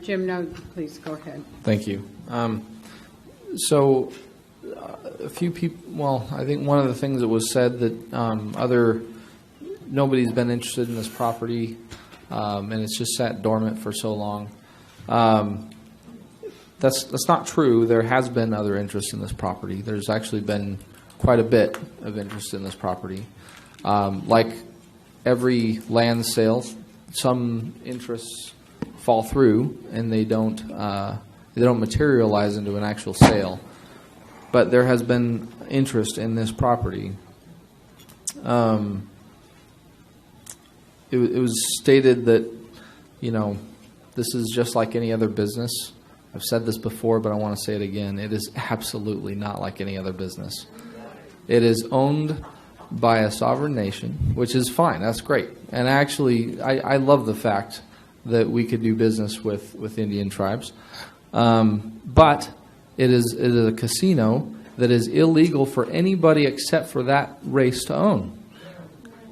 Jim, now please go ahead. Thank you. So a few people, well, I think one of the things that was said that nobody's been interested in this property, and it's just sat dormant for so long. That's not true. There has been other interest in this property. There's actually been quite a bit of interest in this property. Like every land sale, some interests fall through and they don't materialize into an actual sale. But there has been interest in this property. It was stated that, this is just like any other business. I've said this before, but I want to say it again. It is absolutely not like any other business. It is owned by a sovereign nation, which is fine. That's great. And actually, I love the fact that we could do business with Indian tribes. But it is a casino that is illegal for anybody except for that race to own.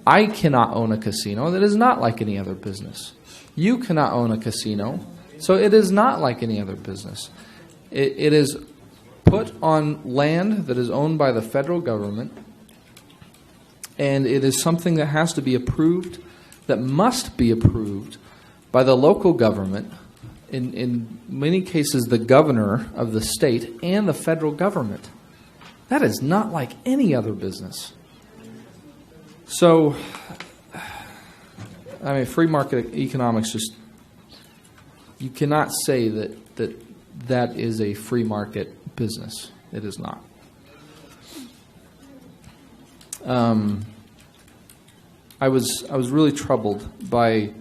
I cannot own a casino that is not like any other business. You cannot own a casino, so it is not like any other business. It is put on land that is owned by the federal government, and it is something that has to be approved, that must be approved by the local government, in many cases the governor of the state and the federal government. That is not like any other business. So, free market economics you cannot say that is a free market business. It is not. I was really troubled by,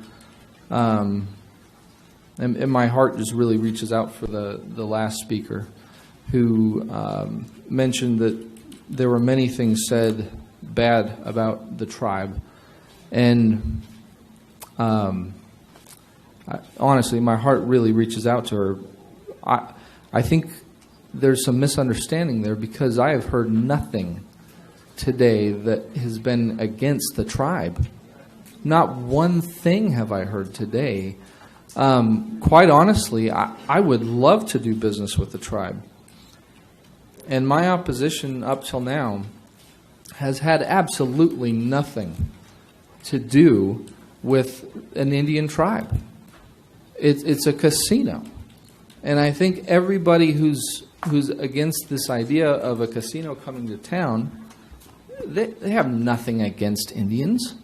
and my heart just really reaches out for the last speaker, who mentioned that there were many things said bad about the tribe, and honestly, my heart really reaches out to her. I think there's some misunderstanding there, because I have heard nothing today that has been against the tribe. Not one thing have I heard today. Quite honestly, I would love to do business with the tribe. And my opposition up till now has had absolutely nothing to do with an Indian tribe. It's a casino. And I think everybody who's against this idea of a casino coming to town, they have nothing against Indians.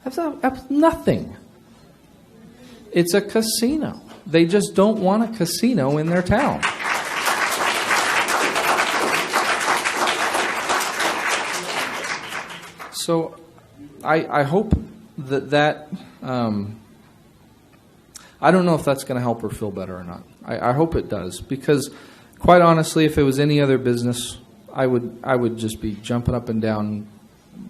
That's nothing. It's a casino. They just don't want a casino in their town. So I hope that I don't know if that's going to help her feel better or not. I hope it does, because quite honestly, if it was any other business, I would just be jumping up and down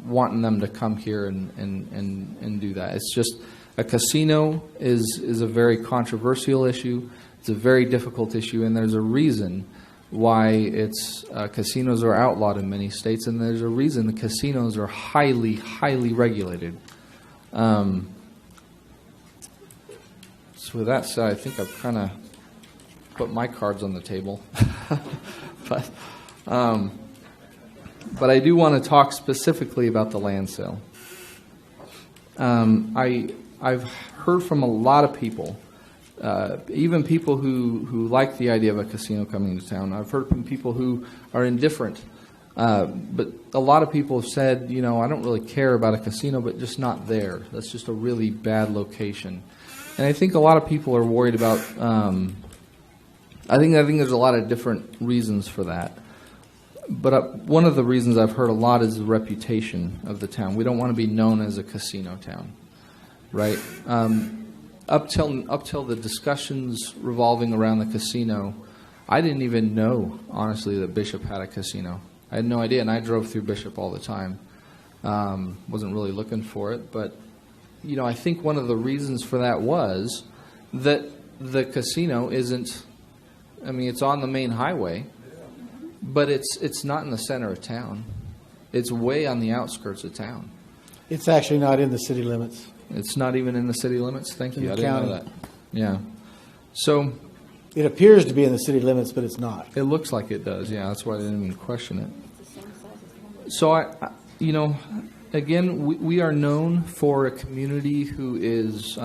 wanting them to come here and do that. It's just, a casino is a very controversial issue. It's a very difficult issue, and there's a reason why casinos are outlawed in many states, and there's a reason the casinos are highly, highly regulated. So with that said, I think I've kind of put my cards on the table. But I do want to talk specifically about the land sale. I've heard from a lot of people, even people who like the idea of a casino coming to town. I've heard from people who are indifferent. But a lot of people have said, I don't really care about a casino, but just not there. That's just a really bad location. And I think a lot of people are worried about, I think there's a lot of different reasons for that. But one of the reasons I've heard a lot is the reputation of the town. We don't want to be known as a casino town, right? Up till the discussions revolving around the casino, I didn't even know, honestly, that Bishop had a casino. I had no idea, and I drove through Bishop all the time. Wasn't really looking for it, but I think one of the reasons for that was that the casino isn't. It's on the main highway, but it's not in the center of town. It's way on the outskirts of town. It's actually not in the city limits. It's not even in the city limits? Thank you. I didn't know that. Yeah. So It appears to be in the city limits, but it's not. it looks like it does. Yeah, that's why I didn't even question it. So you know, again, we are known for a community who is.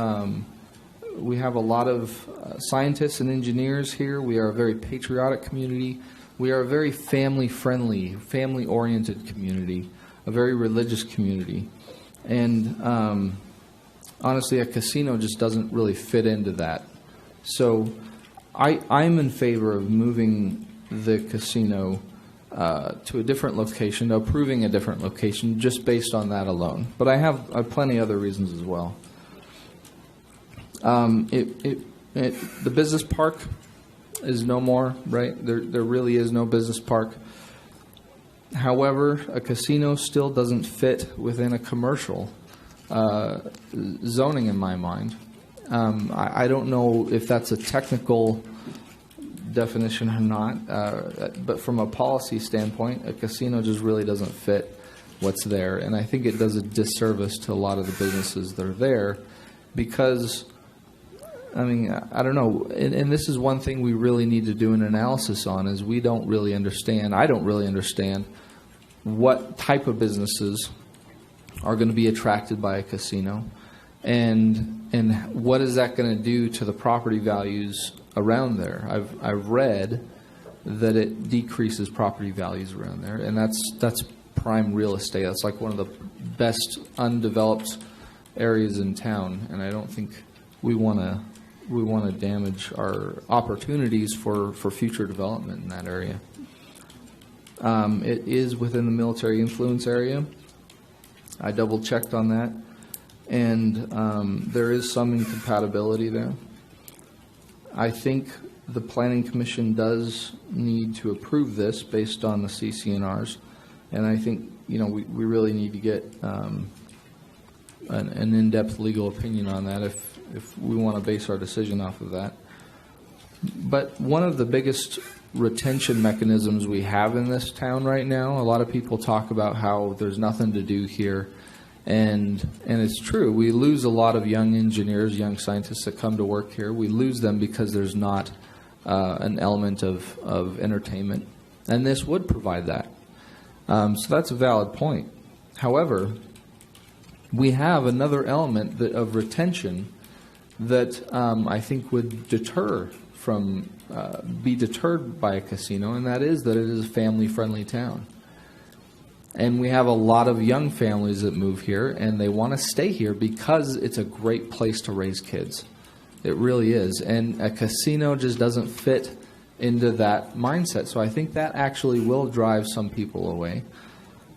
We have a lot of scientists and engineers here. We are a very patriotic community. We are a very family-friendly, family-oriented community, a very religious community. And honestly, a casino just doesn't really fit into that. So I'm in favor of moving the casino to a different location, approving a different location, just based on that alone. But I have plenty of other reasons as well. The business park is no more, right? There really is no business park. However, a casino still doesn't fit within a commercial zoning in my mind. I don't know if that's a technical definition or not, but from a policy standpoint, a casino just really doesn't fit what's there. And I think it does a disservice to a lot of the businesses that are there because, I mean, I don't know. And this is one thing we really need to do an analysis on is we don't really understand, I don't really understand what type of businesses are going to be attracted by a casino and what is that going to do to the property values around there. I've read that it decreases property values around there, and that's prime real estate. That's like one of the best undeveloped areas in town, and I don't think we want to damage our opportunities for future development in that area. It is within the military influence area. I double checked on that, and there is some incompatibility there. I think the Planning Commission does need to approve this based on the CCNRs, and I think we really need to get an in-depth legal opinion on that if we want to base our decision off of that. But one of the biggest retention mechanisms we have in this town right now, a lot of people talk about how there's nothing to do here, and it's true. We lose a lot of young engineers, young scientists that come to work here. We lose them because there's not an element of entertainment, and this would provide that. So that's a valid point. However, we have another element of retention that I think would be deterred by a casino, and that is that it is a family-friendly town. And we have a lot of young families that move here, and they want to stay here because it's a great place to raise kids. It really is. And a casino just doesn't fit into that mindset. So I think that actually will drive some people away.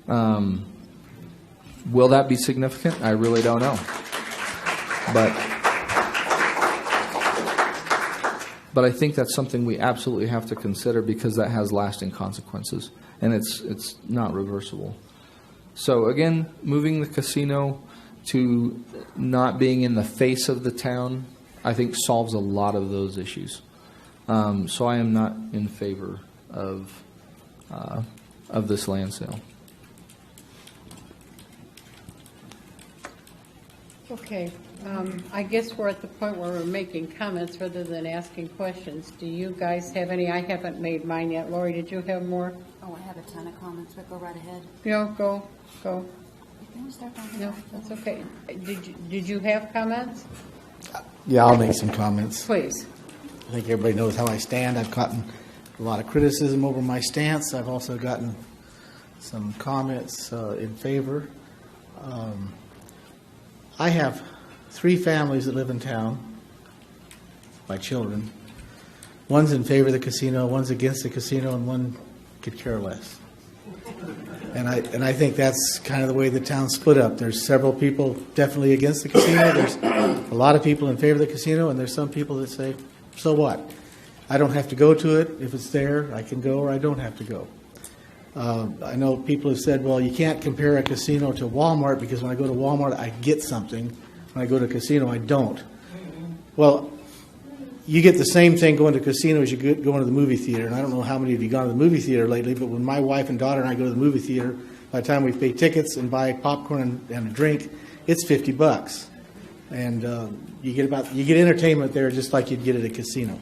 Will that be significant? I really don't know. But I think that's something we absolutely have to consider because that has lasting consequences, and it's not reversible. So again, moving the casino to not being in the face of the town, I think solves a lot of those issues. So I am not in favor of this land sale. Okay, I guess we're at the point where we're making comments rather than asking questions. Do you guys have any? I haven't made mine yet. Lori, did you have more? Oh, I have a ton of comments, but go right ahead. No, go. You can start on No, that's okay. Did you have comments? Yeah, I'll make some comments. Please. I think everybody knows how I stand. I've gotten a lot of criticism over my stance. I've also gotten some comments in favor. I have 3 families that live in town, my children. One's in favor of the casino, one's against the casino, and one could care less. And I think that's kind of the way the town's split up. There's several people definitely against the casino. There's a lot of people in favor of the casino, and there's some people that say, so what? I don't have to go to it. If it's there, I can go, or I don't have to go. I know people have said, well, you can't compare a casino to Walmart because when I go to Walmart, I get something. When I go to a casino, I don't. Well, you get the same thing going to a casino as you going to the movie theater. And I don't know how many of you have gone to the movie theater lately, but when my wife and daughter and I go to the movie theater, by the time we pay tickets and buy popcorn and a drink, it's $50. and you get entertainment there just like you'd get at a casino.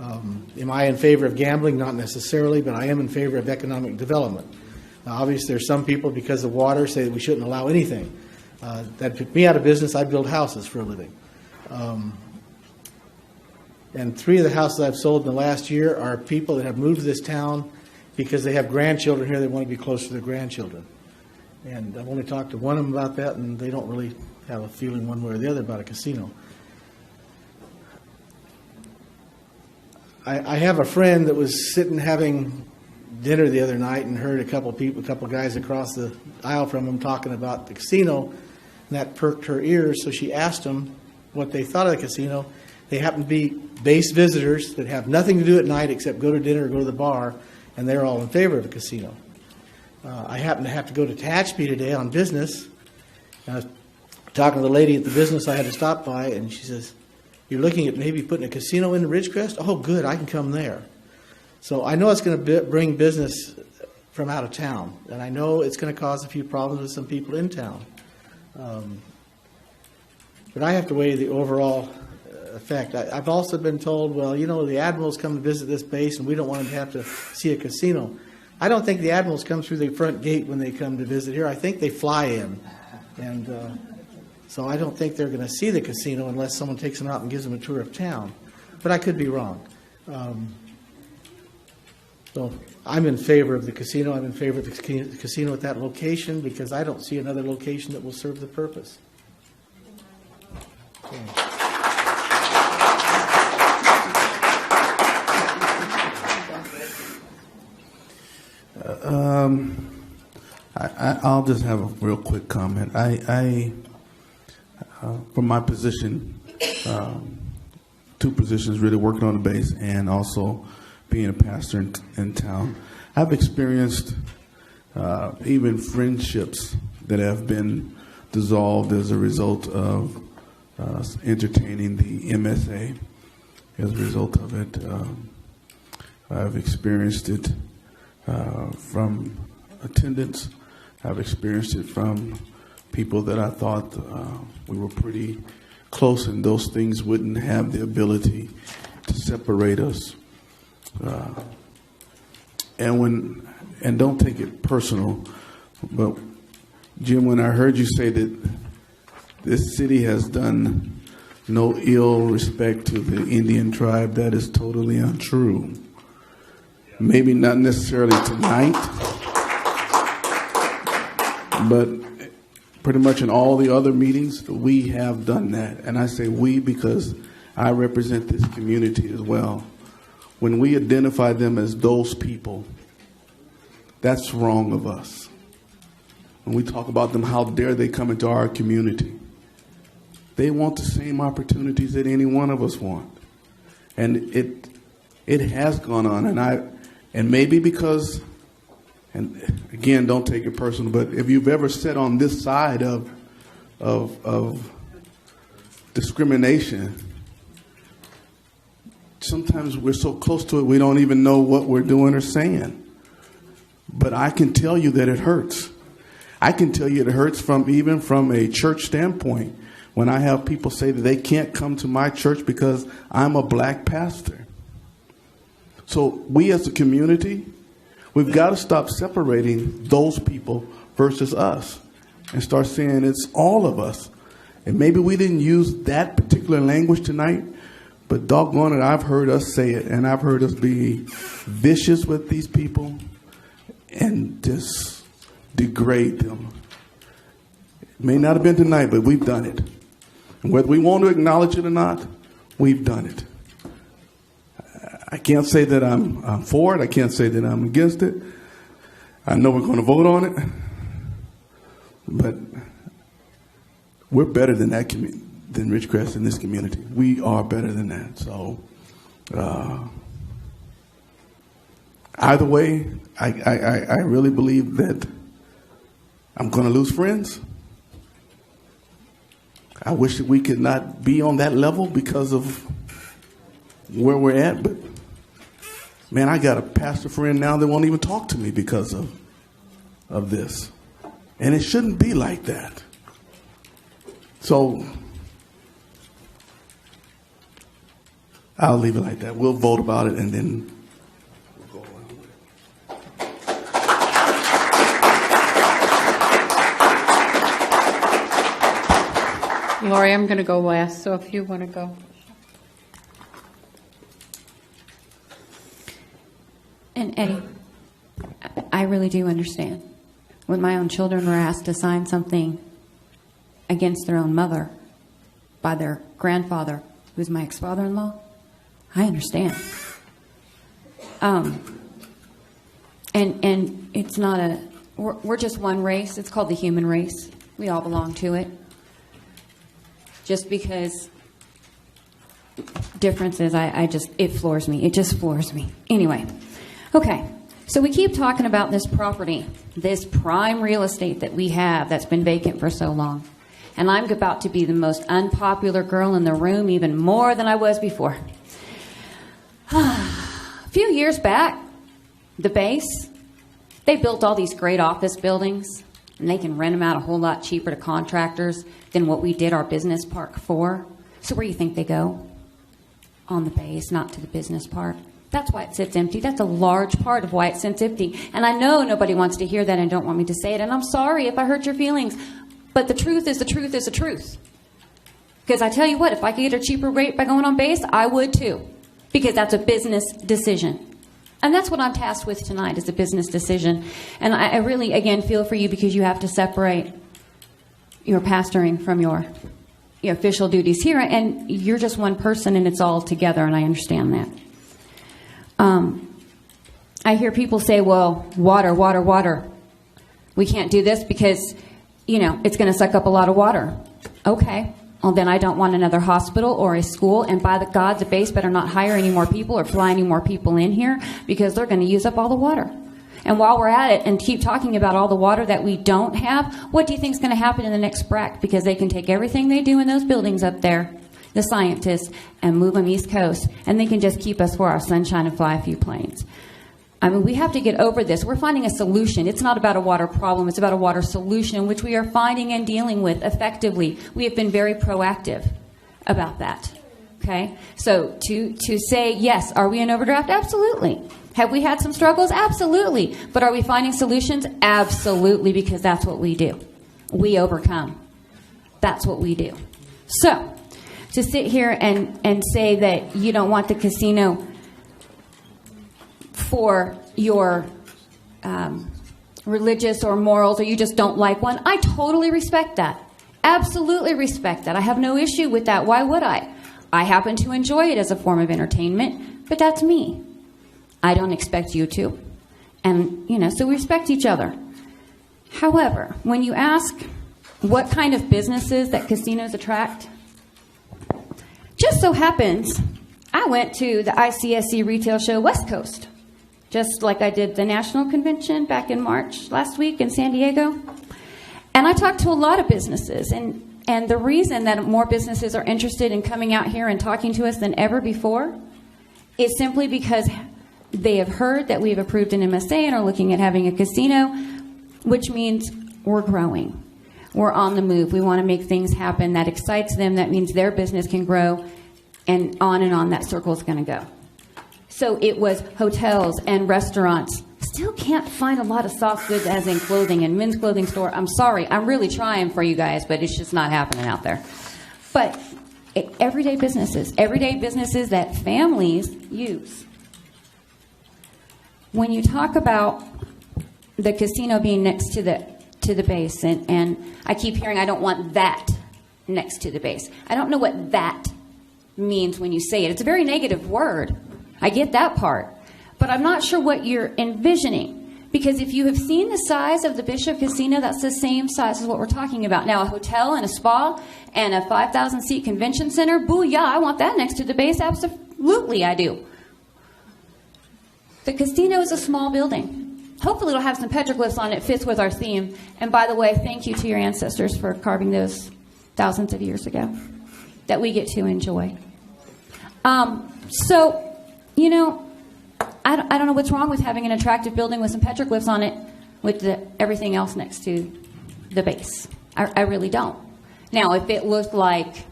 Am I in favor of gambling? Not necessarily, but I am in favor of economic development. Obviously, there's some people, because of water, say that we shouldn't allow anything. That put me out of business. I build houses for a living. And 3 of the houses I've sold in the last year are people that have moved to this town because they have grandchildren here. They want to be close to their grandchildren. And I've only talked to one of them about that, and they don't really have a feeling one way or the other about a casino. I have a friend that was sitting having dinner the other night and heard a couple guys across the aisle from him talking about the casino, and that perked her ears. So she asked them what they thought of the casino. They happen to be base visitors that have nothing to do at night except go to dinner or go to the bar, and they're all in favor of a casino. I happen to have to go to Tehachapi today on business. And I was talking to the lady at the business I had to stop by, and she says, "You're looking at maybe putting a casino in Ridgecrest? Oh, good, I can come there." So I know it's going to bring business from out of town, and I know it's going to cause a few problems with some people in town. But I have to weigh the overall effect. I've also been told, well, the admirals come to visit this base, and we don't want them to have to see a casino. I don't think the admirals come through the front gate when they come to visit here. I think they fly in. And so I don't think they're going to see the casino unless someone takes them out and gives them a tour of town. But I could be wrong. So I'm in favor of the casino. I'm in favor of the casino at that location because I don't see another location that will serve the purpose. Okay. I'll just have a real quick comment. From my position, 2 positions really, working on the base and also being a pastor in town, I've experienced even friendships that have been dissolved as a result of entertaining the MSA. As a result of it, I've experienced it from attendance. I've experienced it from people that I thought we were pretty close, and those things wouldn't have the ability to separate us. And don't take it personal, but Jim, when I heard you say that this city has done no ill respect to the Indian tribe, that is totally untrue. Maybe not necessarily tonight, but pretty much in all the other meetings, we have done that. And I say we because I represent this community as well. When we identify them as those people, that's wrong of us. When we talk about them, how dare they come into our community? They want the same opportunities that any one of us want. And it has gone on, and maybe because, and again, don't take it personal, but if you've ever sat on this side of discrimination, sometimes we're so close to it we don't even know what we're doing or saying. But I can tell you that it hurts. I can tell you it hurts even from a church standpoint when I have people say that they can't come to my church because I'm a black pastor. So we as a community, we've got to stop separating those people versus us and start saying it's all of us. And maybe we didn't use that particular language tonight, but doggone it, I've heard us say it, and I've heard us be vicious with these people and just degrade them. It may not have been tonight, but we've done it. And whether we want to acknowledge it or not, we've done it. I can't say that I'm for it. I can't say that I'm against it. I know we're going to vote on it. But we're better than that than Ridgecrest in this community. We are better than that. So either way, I really believe that I'm going to lose friends. I wish that we could not be on that level because of where we're at, but man, I got a pastor friend now that won't even talk to me because of this. And it shouldn't be like that. So I'll leave it like that. We'll vote about it and then we'll go around with it. Lori, I'm going to go last, so if you want to go. And Eddie, I really do understand. When my own children were asked to sign something against their own mother by their grandfather, who's my ex-father-in-law, I understand. And it's not we're just one race. It's called the human race. We all belong to it. Just because differences, it floors me. It just floors me. Anyway, okay. So we keep talking about this property, this prime real estate that we have that's been vacant for so long. And I'm about to be the most unpopular girl in the room, even more than I was before. A few years back, the base, they built all these great office buildings, and they can rent them out a whole lot cheaper to contractors than what we did our business park for. So where do you think they go? On the base, not to the business park. That's why it sits empty. That's a large part of why it sits empty. And I know nobody wants to hear that and don't want me to say it, and I'm sorry if I hurt your feelings. But the truth is the truth is the truth. Because I tell you what, if I could get a cheaper rate by going on base, I would too. Because that's a business decision. And that's what I'm tasked with tonight, is a business decision. And I really, again, feel for you because you have to separate your pastoring from your official duties here. And you're just one person and it's all together, and I understand that. I hear people say, well, water. We can't do this because, it's going to suck up a lot of water. Okay. Well, then I don't want another hospital or a school. And by the God, the base better not hire any more people or fly any more people in here because they're going to use up all the water. And while we're at it and keep talking about all the water that we don't have, what do you think is going to happen in the next BRAC? Because they can take everything they do in those buildings up there, the scientists, and move them East Coast. And they can just keep us for our sunshine and fly a few planes. I mean, we have to get over this. We're finding a solution. It's not about a water problem. It's about a water solution, which we are finding and dealing with effectively. We have been very proactive about that. Okay? So to say, yes, are we in overdraft? Absolutely. Have we had some struggles? Absolutely. But are we finding solutions? Absolutely, because that's what we do. We overcome. That's what we do. So to sit here and say that you don't want the casino for your religious or morals, or you just don't like one, I totally respect that. Absolutely respect that. I have no issue with that. Why would I? I happen to enjoy it as a form of entertainment, but that's me. I don't expect you to. And, so we respect each other. However, when you ask what kind of businesses that casinos attract, just so happens I went to the ICSC retail show West Coast, just like I did the national convention back in March last week in San Diego. And I talked to a lot of businesses. And the reason that more businesses are interested in coming out here and talking to us than ever before is simply because they have heard that we've approved an MSA and are looking at having a casino, which means we're growing. We're on the move. We want to make things happen. That excites them. That means their business can grow, and on that circle is going to go. So it was hotels and restaurants. Still can't find a lot of soft goods as in clothing and men's clothing store. I'm sorry. I'm really trying for you guys, but it's just not happening out there. But everyday businesses that families use. When you talk about the casino being next to the base, and I keep hearing I don't want that next to the base. I don't know what that means when you say it. It's a very negative word. I get that part. But I'm not sure what you're envisioning. Because if you have seen the size of the Bishop Casino, that's the same size as what we're talking about. Now, a hotel and a spa and a 5,000-seat convention center, booyah, I want that next to the base. Absolutely, I do. The casino is a small building. Hopefully it'll have some petroglyphs on it. It fits with our theme. And by the way, thank you to your ancestors for carving those thousands of years ago that we get to enjoy. I don't know what's wrong with having an attractive building with some petroglyphs on it with everything else next to the base. I really don't. Now, if it looked like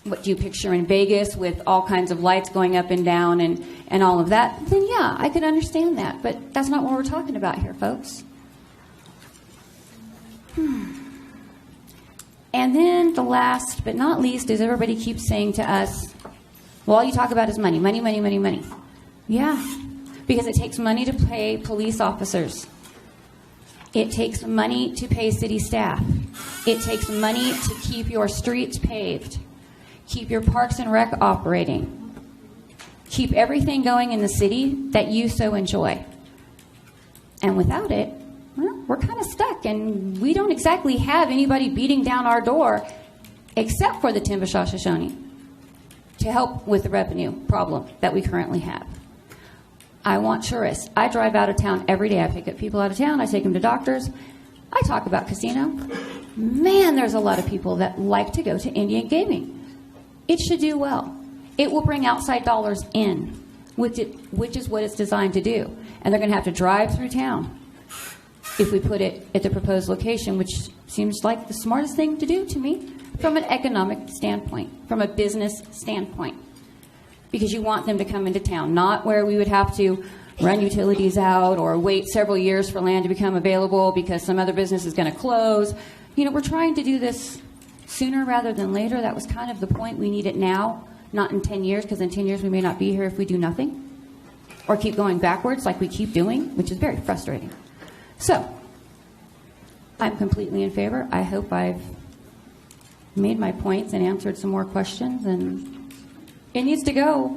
what do you picture in Vegas with all kinds of lights going up and down and all of that, then yeah, I could understand that. But that's not what we're talking about here, folks. And then the last but not least is everybody keeps saying to us, well, all you talk about is money, money, money, money, money. Yeah, because it takes money to pay police officers. It takes money to pay city staff. It takes money to keep your streets paved, keep your parks and rec operating, keep everything going in the city that you so enjoy. And without it, well, we're kind of stuck, and we don't exactly have anybody beating down our door except for the Timbisha Shoshone to help with the revenue problem that we currently have. I want tourists. I drive out of town every day. I pick up people out of town. I take them to doctors. I talk about casino. Man, there's a lot of people that like to go to Indian gaming. It should do well. It will bring outside dollars in, which is what it's designed to do. And they're going to have to drive through town if we put it at the proposed location, which seems like the smartest thing to do to me from an economic standpoint, from a business standpoint. Because you want them to come into town, not where we would have to run utilities out or wait several years for land to become available because some other business is going to close. You know, we're trying to do this sooner rather than later. That was kind of the point. We need it now, not in 10 years, because in 10 years we may not be here if we do nothing or keep going backwards like we keep doing, which is very frustrating. So, I'm completely in favor. I hope I've made my points and answered some more questions, and it needs to go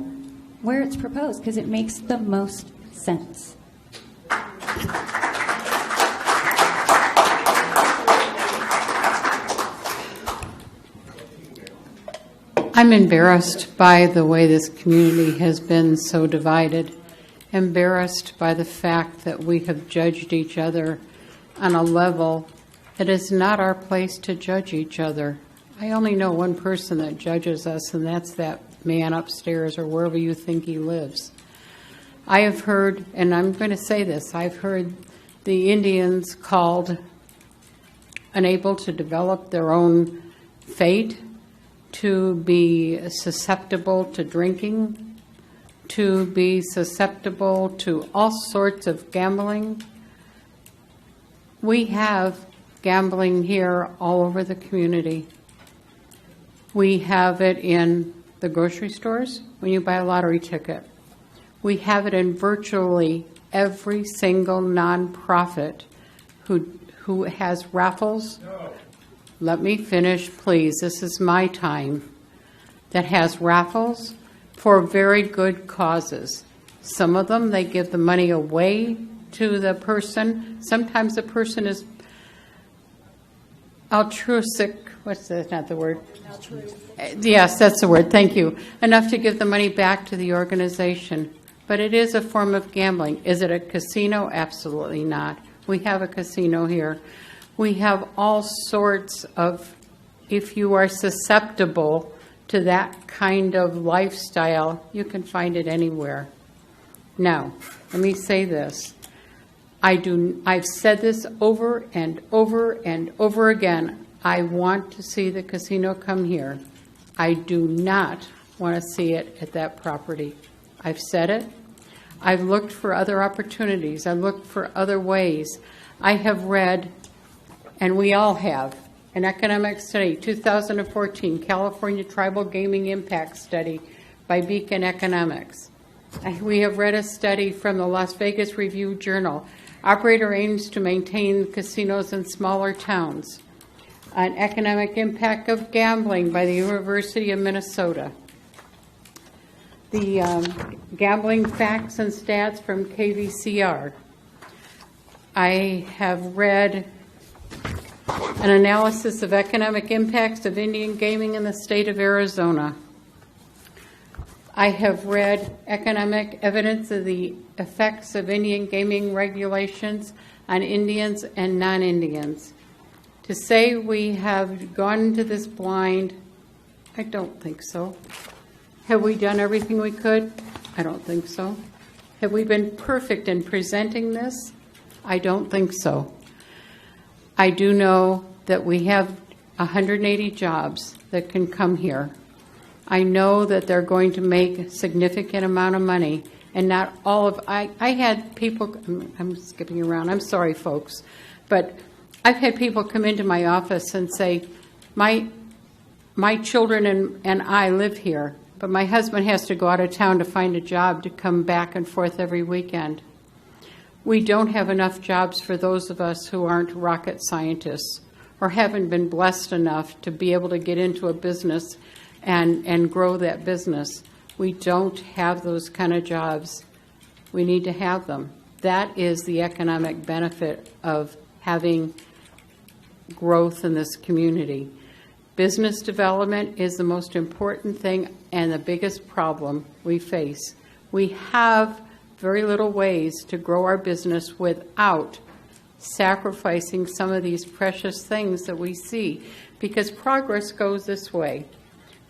where it's proposed because it makes the most sense. I'm embarrassed by the way this community has been so divided, embarrassed by the fact that we have judged each other on a level that is not our place to judge each other. I only know one person that judges us, and that's that man upstairs or wherever you think he lives. I have heard, and I'm going to say this, I've heard the Indians called unable to develop their own fate, to be susceptible to drinking, to be susceptible to all sorts of gambling. We have gambling here all over the community. We have it in the grocery stores when you buy a lottery ticket. We have it in virtually every single nonprofit who has raffles. No. Let me finish, please. This is my time. That has raffles for very good causes. Some of them, they give the money away to the person. Sometimes the person is altruistic. What's that? Not the word. Yes, that's the word. Thank you. Enough to give the money back to the organization. But it is a form of gambling. Is it a casino? Absolutely not. We have a casino here. We have all sorts of, if you are susceptible to that kind of lifestyle, you can find it anywhere. Now, let me say this. I've said this over and over and over again. I want to see the casino come here. I do not want to see it at that property. I've said it. I've looked for other opportunities. I've looked for other ways. I have read, and we all have, an economic study, 2014, California Tribal Gaming Impact Study by Beacon Economics. We have read a study from the Las Vegas Review-Journal. Operator aims to maintain casinos in smaller towns. An economic impact of gambling by the University of Minnesota. The gambling facts and stats from KVCR. I have read an analysis of economic impacts of Indian gaming in the state of Arizona. I have read economic evidence of the effects of Indian gaming regulations on Indians and non-Indians. To say we have gone into this blind, I don't think so. Have we done everything we could? I don't think so. Have we been perfect in presenting this? I don't think so. I do know that we have 180 jobs that can come here. I know that they're going to make a significant amount of money, and not all of, I had people, I'm skipping around, I'm sorry, folks, but I've had people come into my office and say, my children and I live here, but my husband has to go out of town to find a job to come back and forth every weekend. We don't have enough jobs for those of us who aren't rocket scientists or haven't been blessed enough to be able to get into a business and grow that business. We don't have those kind of jobs. We need to have them. That is the economic benefit of having growth in this community. Business development is the most important thing and the biggest problem we face. We have very little ways to grow our business without sacrificing some of these precious things that we see, because progress goes this way.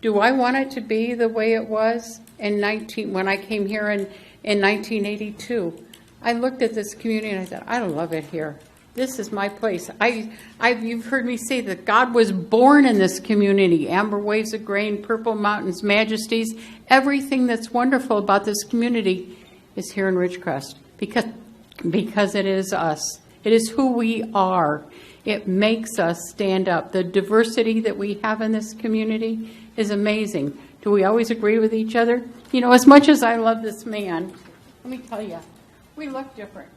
Do I want it to be the way it was when I came here in 1982? I looked at this community and I said, I love it here. This is my place. You've heard me say that God was born in this community. Amber waves of grain, purple mountains, majesties. Everything that's wonderful about this community is here in Ridgecrest because it is us. It is who we are. It makes us stand up. The diversity that we have in this community is amazing. Do we always agree with each other? You know, as much as I love this man, let me tell you, we look different.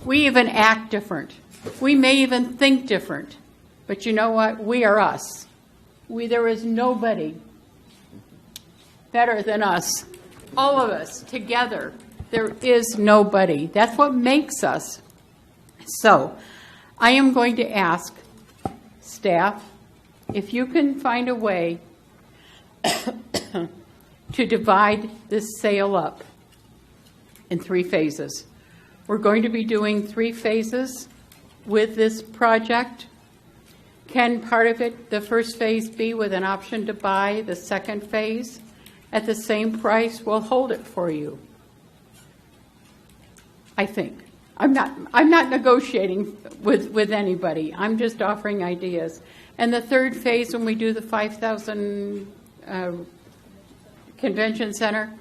We even act different. We may even think different. But you know what? We are us. There is nobody better than us. All of us together. There is nobody. That's what makes us. So, I am going to ask staff if you can find a way to divide this sale up in 3 phases. We're going to be doing 3 phases with this project. Can part of it, the first phase, be with an option to buy the second phase at the same price? We'll hold it for you. I think. I'm not negotiating with anybody. I'm just offering ideas. And the third phase, when we do the 5,000 convention center,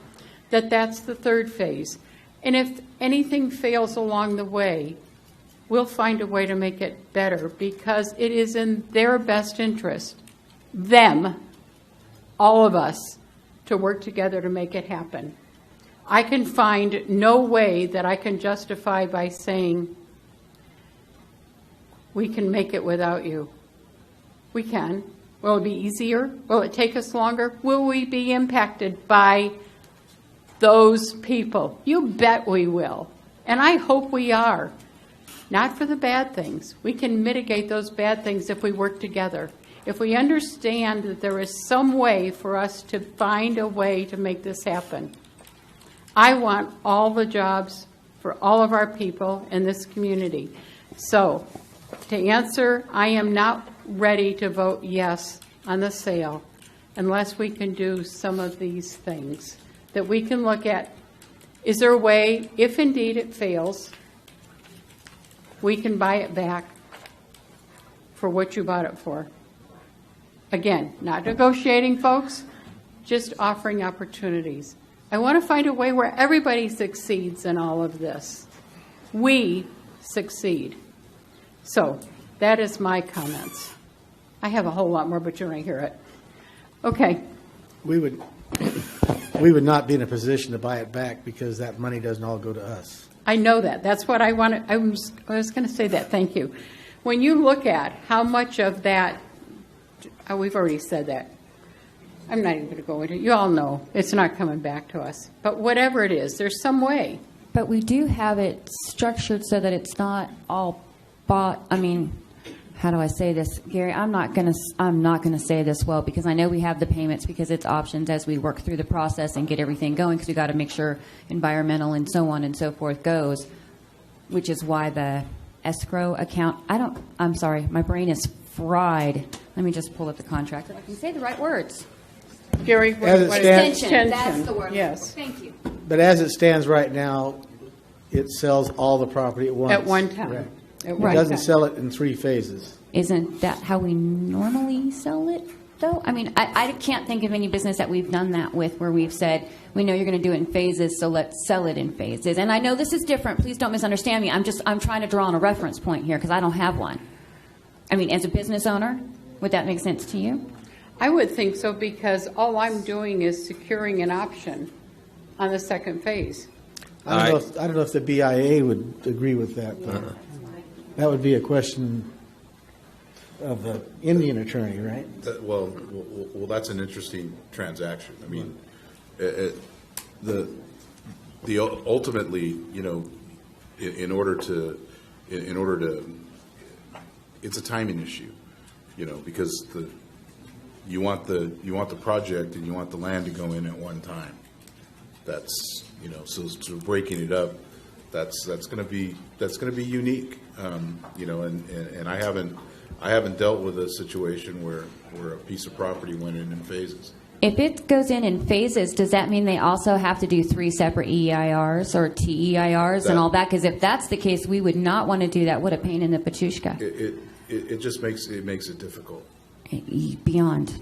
that's the third phase. And if anything fails along the way, we'll find a way to make it better, because it is in their best interest, them, all of us, to work together to make it happen. I can find no way that I can justify by saying, we can make it without you. We can. Will it be easier? Will it take us longer? Will we be impacted by those people? You bet we will. And I hope we are. Not for the bad things. We can mitigate those bad things if we work together. If we understand that there is some way for us to find a way to make this happen. I want all the jobs for all of our people in this community. So, to answer, I am not ready to vote yes on the sale unless we can do some of these things that we can look at. Is there a way, if indeed it fails, we can buy it back for what you bought it for? Again, not negotiating, folks, just offering opportunities. I want to find a way where everybody succeeds in all of this. We succeed. So, that is my comments. I have a whole lot more, but you're going to hear it. Okay. We would not be in a position to buy it back because that money doesn't all go to us. I know that. That's what I wanted. I was going to say that. Thank you. When you look at how much of that, we've already said that. I'm not even going to go into it. You all know it's not coming back to us. But whatever it is, there's some way. But we do have it structured so that it's not all bought. I mean, how do I say this, Gary? I'm not going to say this well, because I know we have the payments because it's options as we work through the process and get everything going, because we got to make sure environmental and so on and so forth goes, which is why the escrow account. I'm sorry, my brain is fried. Let me just pull up the contract and I can say the right words. Gary, Extension. That's the word. Yes. Thank you. But as it stands right now, it sells all the property at once. At one time. Correct. At It one doesn't time. sell it in 3 phases. Isn't that how we normally sell it, though? I mean, I can't think of any business that we've done that with where we've said, we know you're going to do it in phases, so let's sell it in phases. And I know this is different. Please don't misunderstand me. I'm trying to draw on a reference point here because I don't have one. I mean, as a business owner, would that make sense to you? I would think so, because all I'm doing is securing an option on the second phase. I don't know if the BIA would agree with that. That would be a question of the Indian attorney, right? Well, that's an interesting transaction. I mean, the ultimately, you know, in order to, it's a timing issue, you know, because you want the project and you want the land to go in at one time. That's, you know, so breaking it up, that's going to be unique, you know, and I haven't dealt with a situation where a piece of property went in phases. If it goes in phases, does that mean they also have to do 3 separate EIRs or TEIRs and all that? Because if that's the case, we would not want to do that. What a pain in the patushka. It just makes it difficult. Beyond.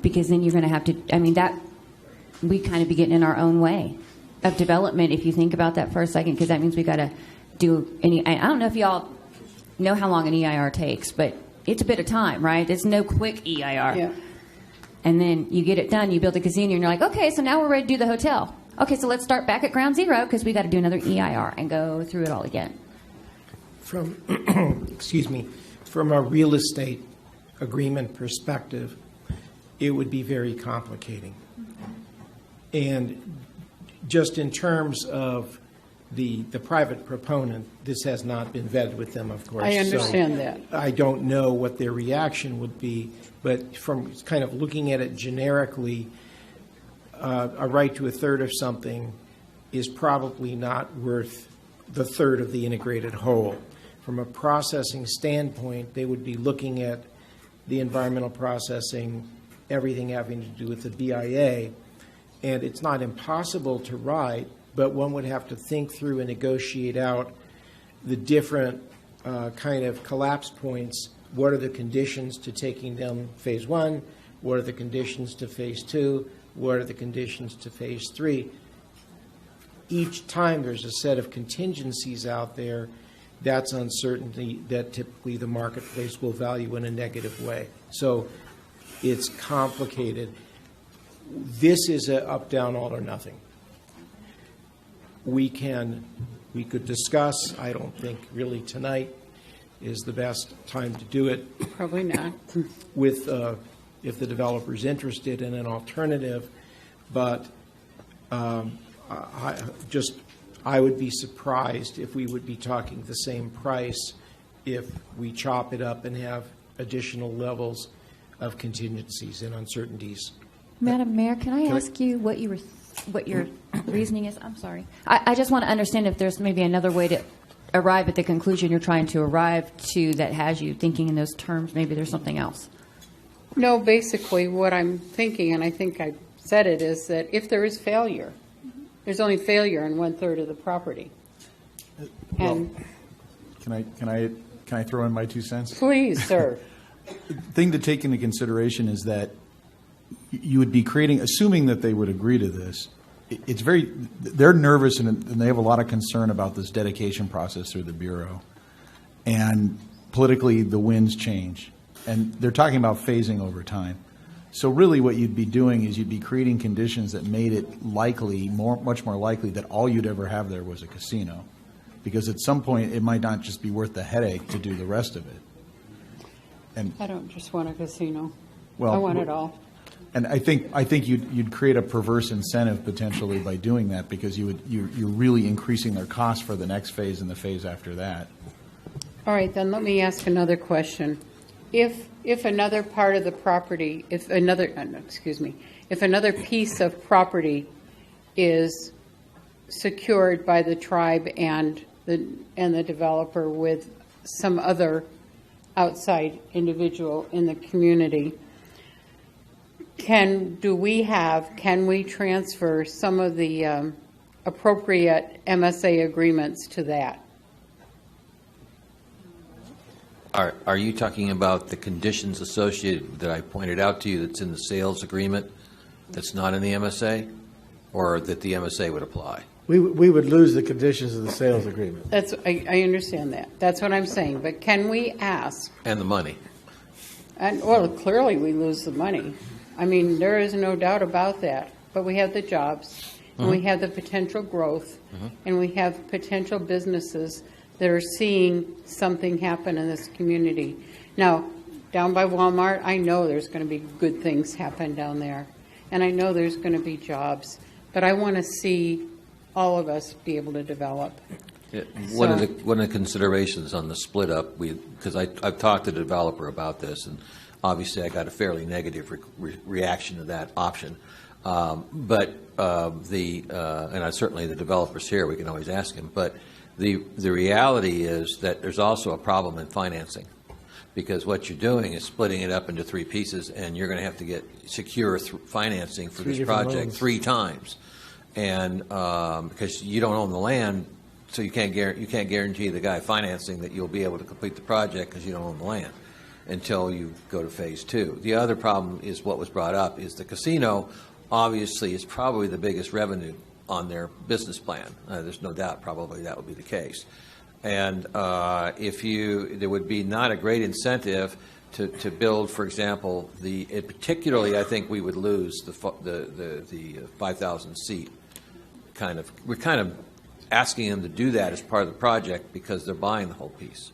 Because then you're going to have to, I mean, that we kind of be getting in our own way of development if you think about that for a second, because that means we got to do any, I don't know if y'all know how long an EIR takes, but it's a bit of time, right? There's no quick EIR. Yeah. And then you get it done, you build a casino, and you're like, okay, so now we're ready to do the hotel. Okay, so let's start back at ground zero because we got to do another EIR and go through it all again. From, excuse me, from a real estate agreement perspective, it would be very complicating. And just in terms of the private proponent, this has not been vetted with them, of course. I understand that. I don't know what their reaction would be, but from kind of looking at it generically, a right to a third of something is probably not worth the third of the integrated whole. From a processing standpoint, they would be looking at the environmental processing, everything having to do with the BIA, and it's not impossible to write, but one would have to think through and negotiate out the different kind of collapse points. What are the conditions to taking them phase 1? What are the conditions to phase 2? What are the conditions to phase 3? Each time there's a set of contingencies out there. That's uncertainty that typically the marketplace will value in a negative way. So it's complicated. This is a up, down, all or nothing. We could discuss. I don't think really tonight is the best time to do it. Probably not. With if the developer's interested in an alternative, but I would be surprised if we would be talking the same price if we chop it up and have additional levels of contingencies and uncertainties. Madam Mayor, can I ask you what your reasoning is? I'm sorry. I just want to understand if there's maybe another way to arrive at the conclusion you're trying to arrive to that has you thinking in those terms. Maybe there's something else. No, basically what I'm thinking, and I think I said it, is that if there is failure, there's only failure on 1/3 of the property. And Can I throw in my 2 cents? please, sir. Thing to take into consideration is that you would be creating, assuming that they would agree to this, they're nervous and they have a lot of concern about this dedication process through the Bureau. And politically, the winds change. And they're talking about phasing over time. So really what you'd be doing is you'd be creating conditions that made it likely, much more likely, that all you'd ever have there was a casino. Because at some point, it might not just be worth the headache to do the rest of it. And I don't just want a casino. Well, I want it all. And I think you'd create a perverse incentive potentially by doing that, because you're really increasing their costs for the next phase and the phase after that. All right, then let me ask another question. If another part of the property, if another piece of property is secured by the tribe and the developer with some other outside individual in the community, can we transfer some of the appropriate MSA agreements to that? Are you talking about the conditions associated that I pointed out to you that's in the sales agreement that's not in the MSA, or that the MSA would apply? We would lose the conditions of the sales agreement. I understand that. That's what I'm saying. But can we ask? And the money. And, well, clearly we lose the money. I mean, there is no doubt about that. But we have the jobs, and we have the potential growth, and we have potential businesses that are seeing something happen in this community. Now, down by Walmart, I know there's going to be good things happen down there, and I know there's going to be jobs. But I want to see all of us be able to develop. Yeah, one of the considerations on the split up, because I've talked to the developer about this, and obviously I got a fairly negative reaction to that option. But certainly the developers here, we can always ask him. But the reality is that there's also a problem in financing, because what you're doing is splitting it up into three pieces, and you're going to have to get secure financing for this project 3 times, and because you don't own the land. So you can't guarantee the guy financing that you'll be able to complete the project because you don't own the land until you go to phase 2. The other problem is what was brought up is the casino obviously is probably the biggest revenue on their business plan. There's no doubt probably that would be the case. And there would be not a great incentive to build, for example, particularly I think we would lose the 5,000 seat kind of. We're kind of asking them to do that as part of the project because they're buying the whole piece.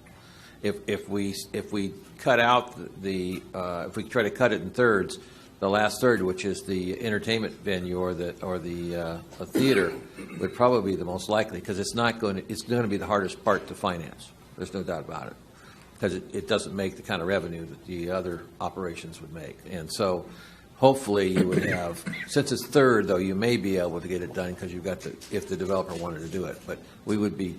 If we cut out if we try to cut it in thirds, the last third, which is the entertainment venue or the theater, would probably be the most likely, because it's going to be the hardest part to finance. There's no doubt about it, because it doesn't make the kind of revenue that the other operations would make. And so hopefully you would have, since it's third, though, you may be able to get it done because you've got if the developer wanted to do it. But it would be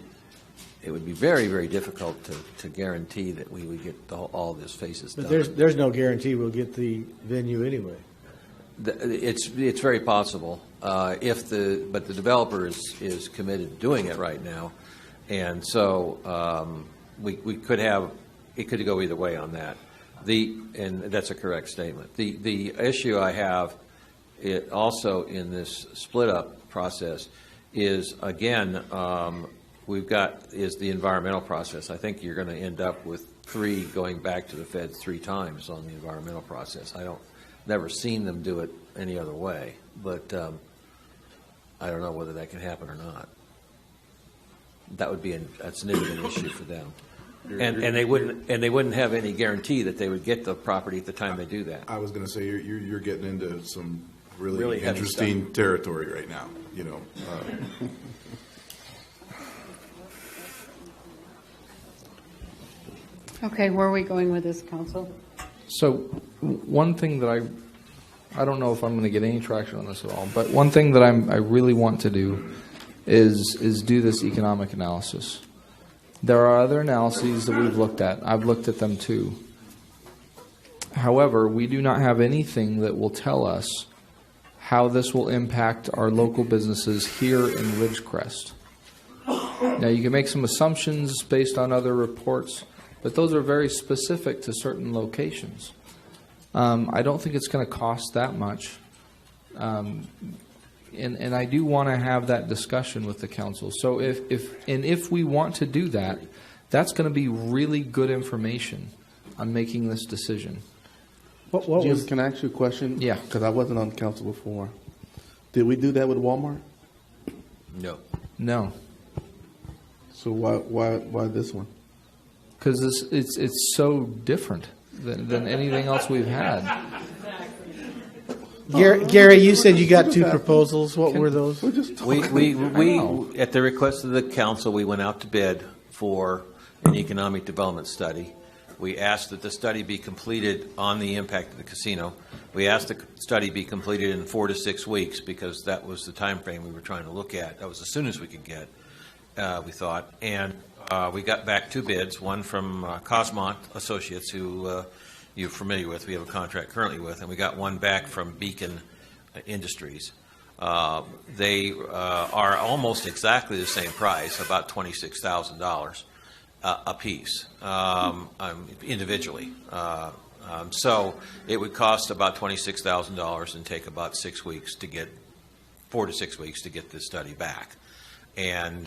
very, very difficult to guarantee that we would get all this phases done. But there's no guarantee we'll get the venue anyway. It's very possible but the developer is committed to doing it right now, and so we could have, it could go either way on that. And that's a correct statement. The issue I have also in this split up process is, again, is the environmental process. I think you're going to end up with 3 going back to the feds 3 times on the environmental process. Never seen them do it any other way, but I don't know whether that can happen or not. That's an significant issue for them. And they wouldn't have any guarantee that they would get the property at the time they do that. I was going to say you're getting into some really heavy interesting stuff. territory right now. Okay, where are we going with this, Council? So one thing that I don't know if I'm going to get any traction on this at all, but one thing that I really want to do is do this economic analysis. There are other analyses that we've looked at. I've looked at them too. However, we do not have anything that will tell us how this will impact our local businesses here in Ridgecrest. Now, you can make some assumptions based on other reports, but those are very specific to certain locations. I don't think it's going to cost that much. And I do want to have that discussion with the council. So if we want to do that, that's going to be really good information on making this decision. Jim, can I ask you a question? Yeah. Because I wasn't on council before. Did we do that with Walmart? No. So why this one? Because it's so different than anything else we've had. Gary, you said you got 2 proposals. What were those? We're just We talking. at the request of the council, we went out to bid for an economic development study. We asked that the study be completed on the impact of the casino. We asked the study be completed in 4 to 6 weeks because that was the time frame we were trying to look at. That was as soon as we could get, we thought. And we got back 2 bids, one from Cosmont Associates, who you're familiar with. We have a contract currently with, and we got one back from Beacon Industries. They are almost exactly the same price, about $26,000. a piece individually. So it would cost about $26,000 and take about 6 weeks to get, 4 to 6 weeks to get this study back. And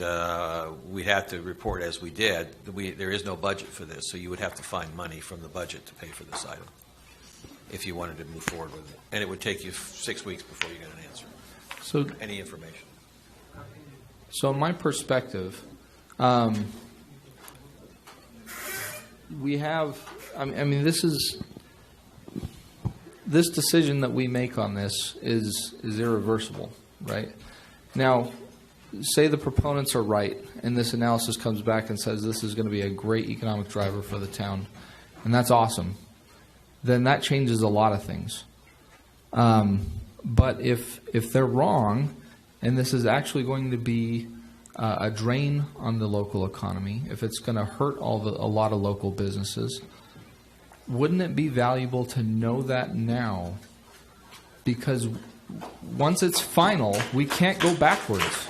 we'd have to report as we did. There is no budget for this, so you would have to find money from the budget to pay for this item if you wanted to move forward with it. And it would take you 6 weeks before you get an answer, So, any information. so in my perspective, we have, I mean, this decision that we make on this is irreversible, right? Now, say the proponents are right, and this analysis comes back and says this is going to be a great economic driver for the town, and that's awesome. Then that changes a lot of things. But if they're wrong, and this is actually going to be a drain on the local economy, if it's going to hurt a lot of local businesses, wouldn't it be valuable to know that now? Because once it's final, we can't go backwards.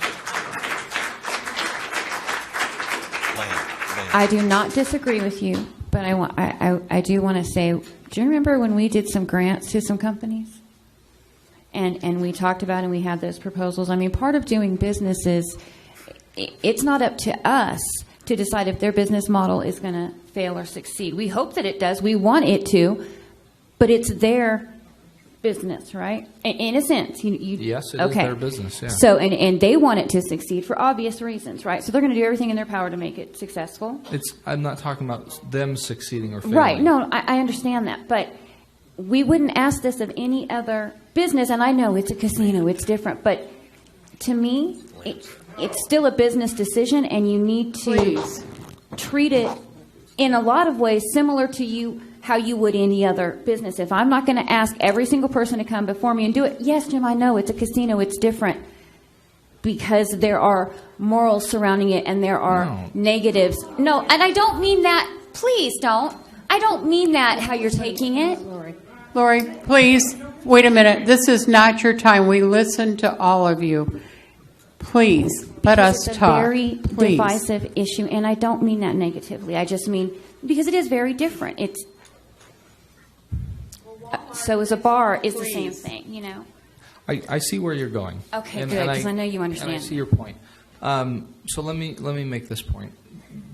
I do not disagree with you, but I do want to say, do you remember when we did some grants to some companies? And we talked about and we had those proposals. I mean, part of doing business is it's not up to us to decide if their business model is going to fail or succeed. We hope that it does. We want it to, but it's their business, right? In a sense. Yes, it is okay. their business, yeah. So, and they want it to succeed for obvious reasons, right? So they're going to do everything in their power to make it successful. I'm not talking about them succeeding or failing. Right. No, I understand that. But we wouldn't ask this of any other business. And I know it's a casino. It's different. But to me, it's still a business decision, and you need to treat it in a lot of ways similar to how you would any other business. If I'm not going to ask every single person to come before me and do it, yes, Jim, I know it's a casino, it's different, because there are morals surrounding it and there are negatives. No, and I don't mean that. Please don't. I don't mean that how you're taking it. Lori, please, wait a minute. This is not your time. We listen to all of you. Please, let us It's a talk. very Please. divisive issue, and I don't mean that negatively. I just mean because it is very different. It's so as a bar is the same thing, you know. I see where you're going. Okay, good, 'cause I know you understand. And I see your point. So let me make this point.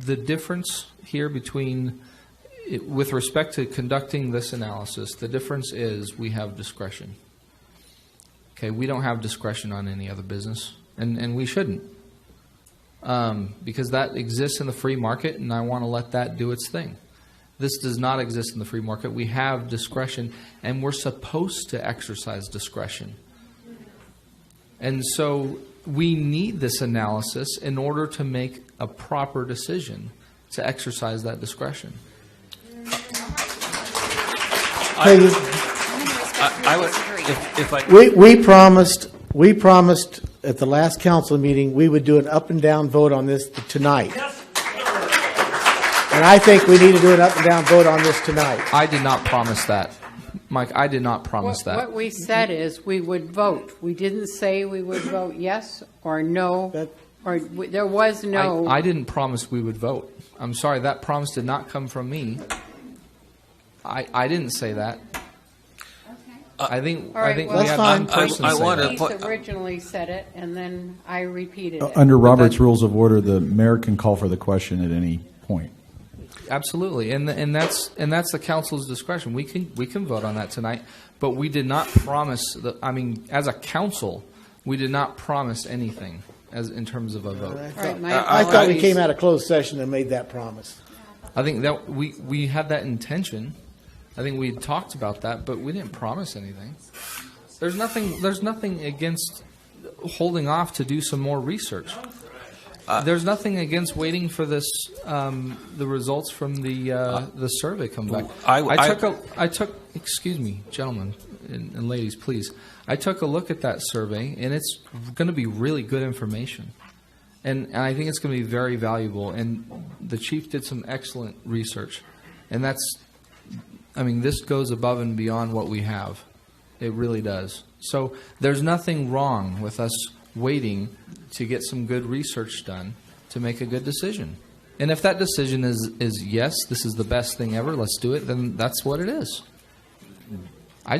The difference here between, with respect to conducting this analysis, the difference is we have discretion. Okay, we don't have discretion on any other business, and we shouldn't, because that exists in the free market, and I want to let that do its thing. This does not exist in the free market. We have discretion, and we're supposed to exercise discretion. And so we need this analysis in order to make a proper decision to exercise that discretion. Hey, I would, if I we promised at the last council meeting we would do an up and down vote on this tonight. And I think we need to do an up and down vote on this tonight. I did not promise that. Mike, I did not promise that. What we said is we would vote. We didn't say we would vote yes or no, there was no. I didn't promise we would vote. I'm sorry, that promise did not come from me. I didn't say that. I think All right, we well, had fine. one person I say want that. to Keith originally said it, and then I repeated it. Under Robert's Rules of Order, the mayor can call for the question at any point. Absolutely, and that's the council's discretion. We can vote on that tonight, but we did not promise. As a council, we did not promise anything as in terms of a vote. I thought we came out of closed session and made that promise. I think that we had that intention. I think we talked about that, but we didn't promise anything. There's nothing against holding off to do some more research. There's nothing against waiting for this the results from the survey come back. I took excuse me, gentlemen and ladies, please. I took a look at that survey, and it's going to be really good information, and I think it's going to be very valuable. And the chief did some excellent research, and this goes above and beyond what we have. It really does. So there's nothing wrong with us waiting to get some good research done to make a good decision. And if that decision is yes, this is the best thing ever, let's do it, then that's what it is. I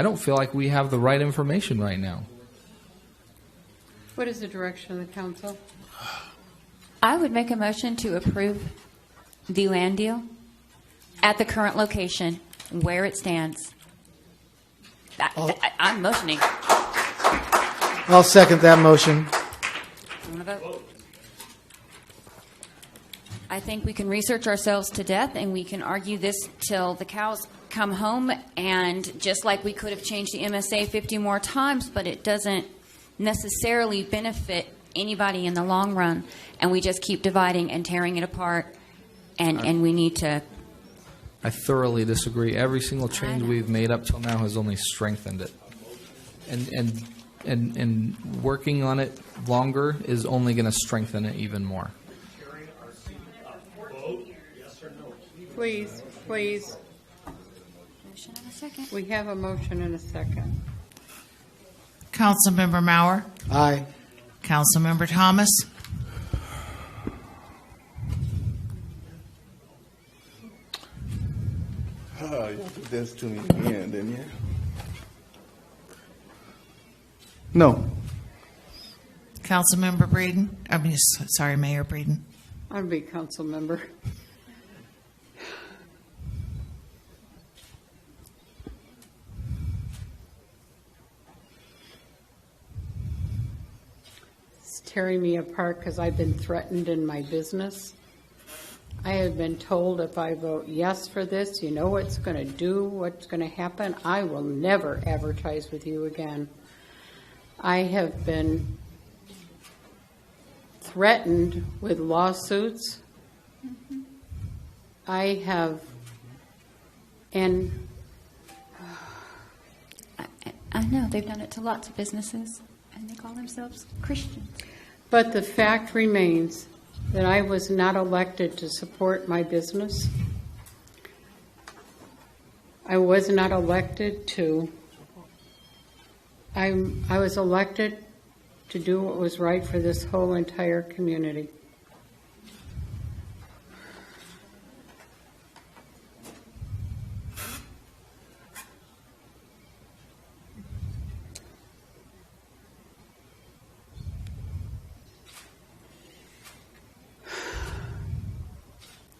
don't feel like we have the right information right now. What is the direction of the council? I would make a motion to approve the land deal at the current location, where it stands. I'm motioning. I'll second that motion. Want to vote? I think we can research ourselves to death, and we can argue this till the cows come home, and just like we could have changed the MSA 50 more times, but it doesn't necessarily benefit anybody in the long run, and we just keep dividing and tearing it apart, and we need to... I thoroughly disagree. Every single change we've made up till now has only strengthened it. And working on it longer is only going to strengthen it even more. Please, please. Motion in a second. We have a motion and a second. Councilmember Maurer, Aye. Councilmember Thomas, Oh, you did this to me again, didn't you? No. Councilmember Breeden, sorry, Mayor Breeden, I'd be council member. It's tearing me apart because I've been threatened in my business. I have been told if I vote yes for this, you know what's going to do, what's going to happen. I will never advertise with you again. I have been threatened with lawsuits. I have, and I know, they've done it to lots of businesses, and they call themselves Christians. but the fact remains that I was not elected to support my business. I was not elected to, I was elected to do what was right for this whole entire community.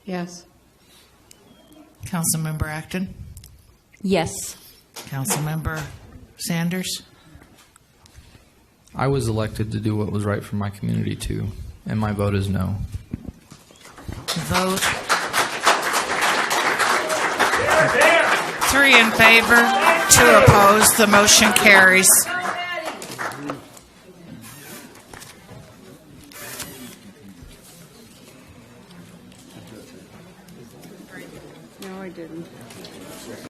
Yes. Councilmember Acton, Yes. Councilmember Sanders, I was elected to do what was right for my community too, and my vote is no. vote. 3 in favor, 2 opposed, the motion carries. No, I didn't.